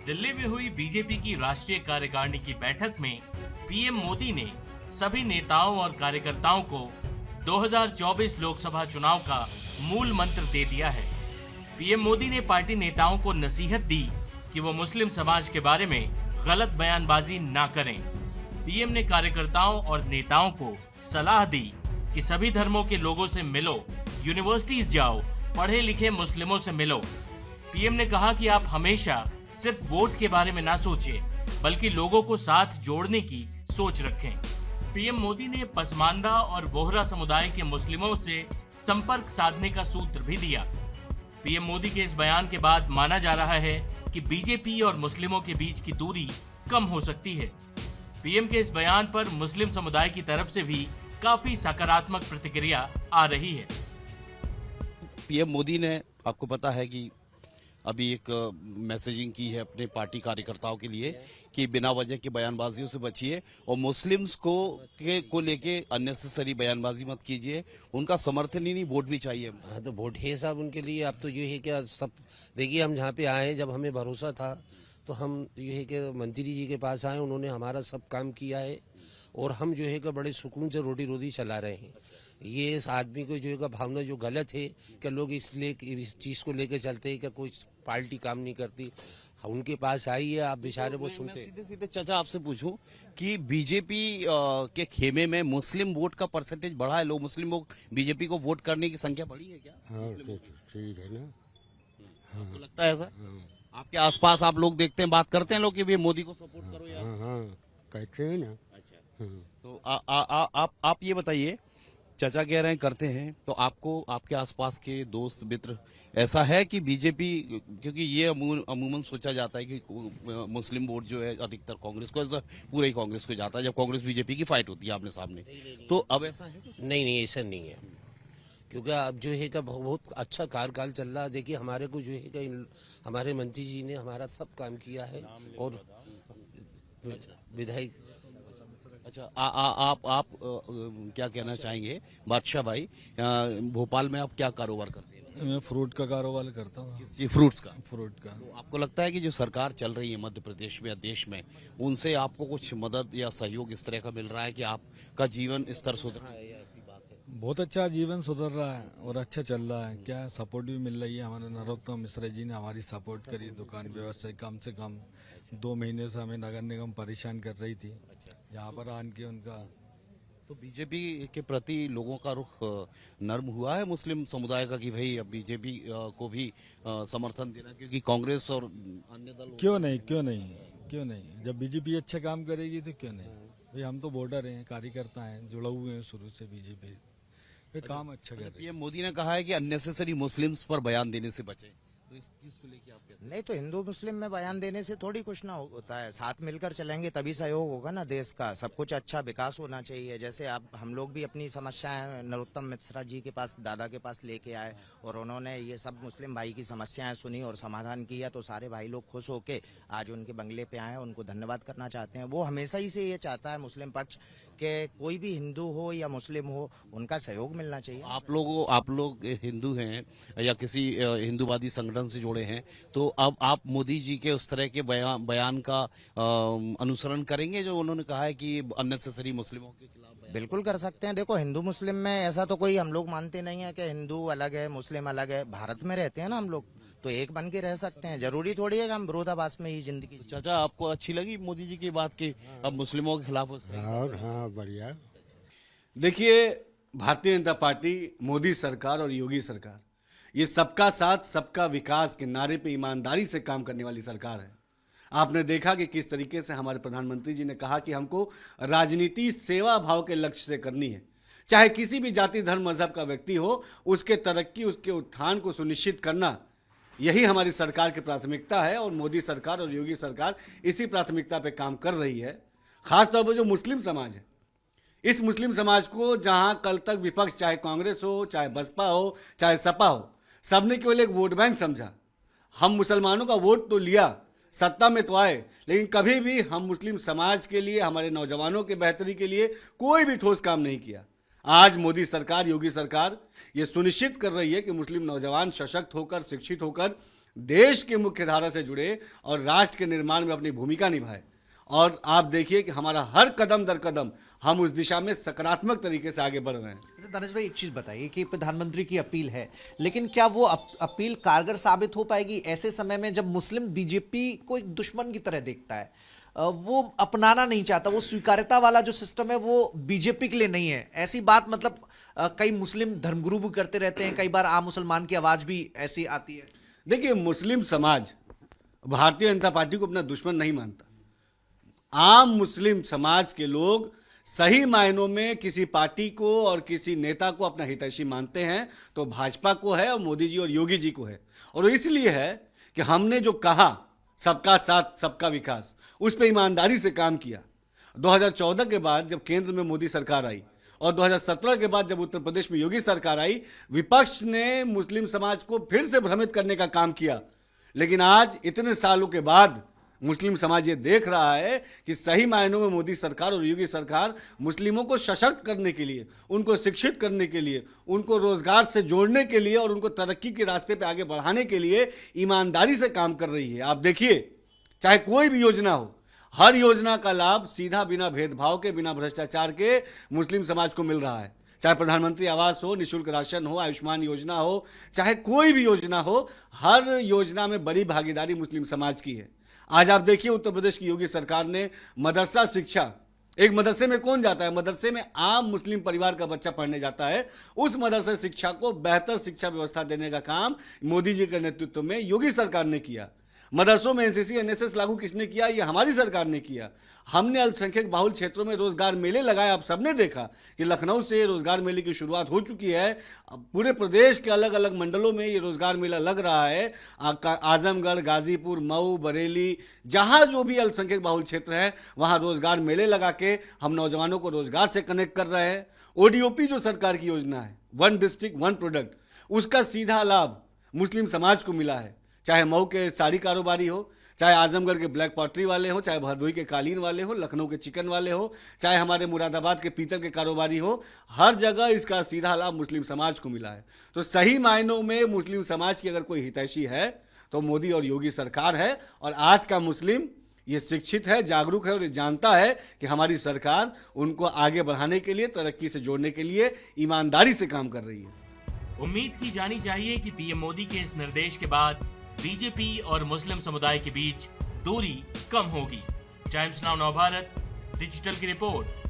दिल्ली में हुई बीजेपी की राष्ट्रीय कार्यकारिणी की बैठक में पीएम मोदी ने सभी नेताओं और कार्यकर्ताओं को 2024 लोकसभा चुनाव का मूल मंत्र दे दिया है। पीएम मोदी ने पार्टी नेताओं को नसीहत दी कि वो मुस्लिम समाज के बारे में गलत बयानबाजी ना करें। पीएम ने कार्यकर्ताओं और नेताओं को सलाह दी कि सभी धर्मों के लोगों से मिलो, यूनिवर्सिटीज जाओ, पढ़े लिखे मुस्लिमों से मिलो। पीएम ने कहा कि आप हमेशा सिर्फ वोट के बारे में ना सोचें, बल्कि लोगों को साथ जोड़ने की सोच रखें। पीएम मोदी ने पसमानदा और बोहरा समुदाय के मुस्लिमों से संपर्क साधने का सूत्र भी दिया। पीएम मोदी के इस बयान के बाद माना जा रहा है कि बीजेपी और मुस्लिमों के बीच की दूरी कम हो सकती है। पीएम के इस बयान पर मुस्लिम समुदाय की तरफ से भी काफी सकारात्मक प्रतिक्रिया आ रही है। पीएम मोदी ने, आपको पता है कि अभी एक मैसेजिंग की है अपने पार्टी कार्यकर्ताओं के लिए कि बिना वजह की बयानबाजियों से बचिए और मुस्लिम्स को लेके अननेसेसरी बयानबाजी मत कीजिए। उनका समर्थन ही नहीं, वोट भी चाहिए। हाँ, तो वोट है साहब उनके लिए। अब तो ये है क्या, सब देखिए, हम जहाँ पे आए, जब हमें भरोसा था तो हम ये है कि मंत्री जी के पास आए, उन्होंने हमारा सब काम किया है और हम जो है कि बड़े सुकून से रोटी रोटी चला रहे हैं। ये इस आदमी को जो है भावना जो गलत है कि लोग इस चीज़ को लेकर चलते हैं कि कोई पार्टी काम नहीं करती। उनके पास आई है, आप बेचारे वो सुनते। सीधे सीधे चाचा आपसे पूछूं कि बीजेपी के खेमे में मुस्लिम वोट का परसेंटेज बढ़ा है, लोग मुस्लिम लोग बीजेपी को वोट करने की संख्या बढ़ी है क्या? हाँ, ठीक है ना। आपको लगता है ऐसा? आपके आसपास आप लोग देखते हैं, बात करते हैं लोग कि भी मोदी को सपोर्ट करो यार? हाँ, कहते हैं ना। अच्छा, तो आप ये बताइए, चाचा कह रहे हैं करते हैं, तो आपको आपके आसपास के दोस्त मित्र ऐसा है कि बीजेपी, क्योंकि ये अमूमन सोचा जाता है कि मुस्लिम वोट जो है अधिकतर कांग्रेस को, ऐसा पूरे ही कांग्रेस को जाता है जब कांग्रेस बीजेपी की फाइट होती है आमने सामने। तो अब ऐसा है? नहीं, ऐसा नहीं है, क्योंकि अब जो है कि बहुत अच्छा कार्यकाल चल रहा है। देखिए, हमारे को जो है कि हमारे मंत्री जी ने हमारा सब काम किया है और विधायक। अच्छा, आप क्या कहना चाहेंगे बादशाह भाई? भोपाल में आप क्या कारोबार करते हैं? मैं फ्रूट का कारोबार करता हूँ। ये फ्रूट्स का? फ्रूट का। तो आपको लगता है कि जो सरकार चल रही है मध्य प्रदेश में या देश में, उनसे आपको कुछ मदद या सहयोग इस तरह का मिल रहा है कि आपका जीवन स्तर सुधर रहा है? ऐसी बात है? बहुत अच्छा जीवन सुधर रहा है और अच्छा चल रहा है। क्या सपोर्ट भी मिल रही है। हमारे नरोत्तम मिश्रा जी ने हमारी सपोर्ट करी। दुकान व्यवस्था कम से कम 2 महीने से हमें नगर निगम परेशान कर रही थी। यहाँ पर आन के उनका, तो बीजेपी के प्रति लोगों का रुख नर्म हुआ है मुस्लिम समुदाय का कि भाई अब बीजेपी को भी समर्थन देना, क्योंकि कांग्रेस और अन्य दल क्यों नहीं, जब बीजेपी अच्छा काम करेगी तो क्यों नहीं भाई। हम तो वोटर हैं, कार्यकर्ता हैं, जुड़े हुए हैं शुरू से बीजेपी पे। काम अच्छा कर रही है। पीएम मोदी ने कहा है कि अननेसेसरी मुस्लिम्स पर बयान देने से बचें, तो इस चीज को लेके आप कैसे? नहीं, तो हिंदू मुस्लिम में बयान देने से थोड़ी कुछ ना होता है। साथ मिलकर चलेंगे तभी सहयोग होगा ना देश का। सब कुछ अच्छा विकास होना चाहिए। जैसे आप, हम लोग भी अपनी समस्याएं नरोत्तम मिश्रा जी के पास, दादा के पास लेके आए और उन्होंने ये सब मुस्लिम भाई की समस्याएं सुनी और समाधान किया, तो सारे भाई लोग खुश होके आज उनके बंगले पे आए, उनको धन्यवाद करना चाहते हैं। वो हमेशा ही से ये चाहता है मुस्लिम पक्ष के कोई भी हिंदू हो या मुस्लिम हो, उनका सहयोग मिलना चाहिए। आप लोग हिंदू हैं या किसी हिंदूवादी संगठन से जुड़े हैं, तो अब आप मोदी जी के उस तरह के बयान का अनुसरण करेंगे जो उन्होंने कहा है कि अननेसेसरी मुस्लिमों के खिलाफ? बिल्कुल कर सकते हैं। देखो, हिंदू मुस्लिम में ऐसा तो कोई, हम लोग मानते नहीं है कि हिंदू अलग है मुस्लिम अलग है। भारत में रहते हैं ना हम लोग, तो एक बन के रह सकते हैं। जरूरी थोड़ी है कि हम विरोधाभास में ही जिंदगी। चाचा, आपको अच्छी लगी मोदी जी की बात की अब मुस्लिमों के खिलाफ? हाँ, बढ़िया। देखिए, भारतीय जनता पार्टी, मोदी सरकार और योगी सरकार, ये सबका साथ सबका विकास के नारे पे ईमानदारी से काम करने वाली सरकार है। आपने देखा कि किस तरीके से हमारे प्रधानमंत्री जी ने कहा कि हमको राजनीति सेवा भाव के लक्ष्य से करनी है। चाहे किसी भी जाति धर्म मजहब का व्यक्ति हो, उसके तरक्की, उसके उत्थान को सुनिश्चित करना, यही हमारी सरकार की प्राथमिकता है और मोदी सरकार और योगी सरकार इसी प्राथमिकता पे काम कर रही है। खासतौर पर जो मुस्लिम समाज है, इस मुस्लिम समाज को जहां कल तक विपक्ष, चाहे कांग्रेस हो, चाहे बसपा हो, चाहे सपा हो, सबने केवल एक वोट बैंक समझा। हम मुसलमानों का वोट तो लिया, सत्ता में तो आए, लेकिन कभी भी हम मुस्लिम समाज के लिए, हमारे नौजवानों के बेहतरी के लिए कोई भी ठोस काम नहीं किया। आज मोदी सरकार, योगी सरकार ये सुनिश्चित कर रही है कि मुस्लिम नौजवान सशक्त होकर, शिक्षित होकर देश के मुख्य धारा से जुड़े और राष्ट्र के निर्माण में अपनी भूमिका निभाए। और आप देखिए कि हमारा हर कदम दर कदम हम उस दिशा में सकारात्मक तरीके से आगे बढ़ रहे हैं। दानिश भाई, एक चीज बताइए कि प्रधानमंत्री की अपील है, लेकिन क्या वो अपील कारगर साबित हो पाएगी ऐसे समय में जब मुस्लिम बीजेपी को एक दुश्मन की तरह देखता है, वो अपनाना नहीं चाहता, वो स्वीकार्यता वाला जो सिस्टम है वो बीजेपी के लिए नहीं है? ऐसी बात मतलब कई मुस्लिम धर्मगुरु भी करते रहते हैं, कई बार आम मुसलमान की आवाज भी ऐसी आती है। देखिए, मुस्लिम समाज भारतीय जनता पार्टी को अपना दुश्मन नहीं मानता। आम मुस्लिम समाज के लोग सही मायनों में किसी पार्टी को और किसी नेता को अपना हितैषी मानते हैं तो भाजपा को है और मोदी जी और योगी जी को है। और इसलिए है कि हमने जो कहा सबका साथ सबका विकास, उस पर ईमानदारी से काम किया। 2014 के बाद जब केंद्र में मोदी सरकार आई और 2017 के बाद जब उत्तर प्रदेश में योगी सरकार आई, विपक्ष ने मुस्लिम समाज को फिर से भ्रमित करने का काम किया। लेकिन आज इतने सालों के बाद मुस्लिम समाज ये देख रहा है कि सही मायनों में मोदी सरकार और योगी सरकार मुस्लिमों को सशक्त करने के लिए, उनको शिक्षित करने के लिए, उनको रोजगार से जोड़ने के लिए और उनको तरक्की के रास्ते पे आगे बढ़ाने के लिए ईमानदारी से काम कर रही है। आप देखिए, चाहे कोई भी योजना हो, हर योजना का लाभ सीधा बिना भेदभाव के, बिना भ्रष्टाचार के मुस्लिम समाज को मिल रहा है। चाहे प्रधानमंत्री आवास हो, निःशुल्क राशन हो, आयुष्मान योजना हो, चाहे कोई भी योजना हो, हर योजना में बड़ी भागीदारी मुस्लिम समाज की है। आज आप देखिए, उत्तर प्रदेश की योगी सरकार ने मदरसा शिक्षा, एक मदरसे में कौन जाता है? मदरसे में आम मुस्लिम परिवार का बच्चा पढ़ने जाता है। उस मदरसा शिक्षा को बेहतर शिक्षा व्यवस्था देने का काम मोदी जी के नेतृत्व में योगी सरकार ने किया। मदरसों में एनसीसी एनएसएस लागू किसने किया? ये हमारी सरकार ने किया। हमने अल्पसंख्यक बाहुल क्षेत्रों में रोजगार मेले लगाए। आप सबने देखा कि लखनऊ से रोजगार मेले की शुरुआत हो चुकी है। पूरे प्रदेश के अलग अलग मंडलों में ये रोजगार मेला लग रहा है। आजमगढ़, गाजीपुर, मऊ, बरेली, जहां जो भी अल्पसंख्यक बाहुल क्षेत्र है वहां रोजगार मेले लगा के हम नौजवानों को रोजगार से कनेक्ट कर रहे हैं। ओडीओपी जो सरकार की योजना है, वन डिस्ट्रिक्ट वन प्रोडक्ट, उसका सीधा लाभ मुस्लिम समाज को मिला है। चाहे मऊ के साड़ी कारोबारी हो, चाहे आजमगढ़ के ब्लैक पॉटरी वाले हो, चाहे भदोही के कालीन वाले हो, लखनऊ के चिकन वाले हो, चाहे हमारे मुरादाबाद के पीतल के कारोबारी हो, हर जगह इसका सीधा लाभ मुस्लिम समाज को मिला है। तो सही मायनों में मुस्लिम समाज की अगर कोई हितैषी है तो मोदी और योगी सरकार है। और आज का मुस्लिम ये शिक्षित है, जागरूक है और ये जानता है कि हमारी सरकार उनको आगे बढ़ाने के लिए, तरक्की से जोड़ने के लिए ईमानदारी से काम कर रही है। उम्मीद की जानी चाहिए कि पीएम मोदी के इस निर्देश के बाद बीजेपी और मुस्लिम समुदाय के बीच दूरी कम होगी। टाइम्स नाउ नव भारत डिजिटल की रिपोर्ट।